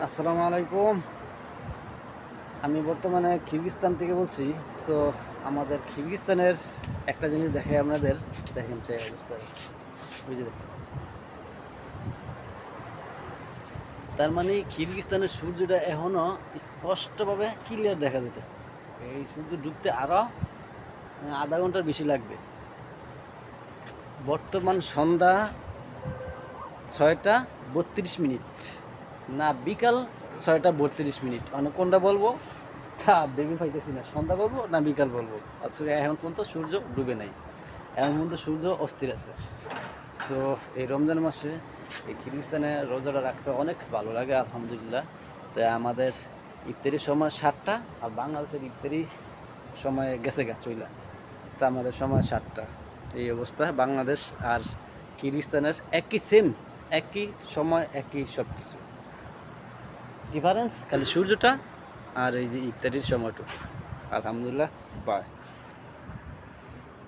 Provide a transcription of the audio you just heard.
আসসালামু আলাইকুম। আমি বর্তমানে কিরগিজস্তান থেকে বলছি। সো আমাদের কিরগিজস্তানের একটা জিনিস দেখাই আপনাদের। দেখেন সেই অবস্থা, বুঝে দেখেন। তার মানে কিরগিজস্তানের সূর্যটা এখনও স্পষ্টভাবে ক্লিয়ার দেখা যেতেছে। এই সূর্য ডুবতে আরও আধা ঘন্টার বেশি লাগবে। বর্তমান সন্ধ্যা 6টা 32 মিনিট, না বিকাল 6টা 32 মিনিট। মানে কোনটা বলবো তা ভেবে পাইতেছি না, সন্ধ্যা বলবো না বিকাল বলবো। আসলে এখন পর্যন্ত সূর্য ডুবে নাই, এখন পর্যন্ত সূর্য অস্থির আছে। সো এই রমজান মাসে এই কিরগিজস্তানে রোজাটা রাখতে অনেক ভালো লাগে, আলহামদুলিল্লাহ। তাই আমাদের ইফতারির সময় 7টা, আর বাংলাদেশের ইফতারি সময় গেছে চইলা, তা আমাদের সময় 7টা। এই অবস্থা বাংলাদেশ আর কিরগিজস্তানের একই সেম, একই সময়, একই সব কিছু। ডিফারেন্স খালি সূর্যটা আর এই যে ইফতারির সময়টুকু। আলহামদুলিল্লাহ। বাই।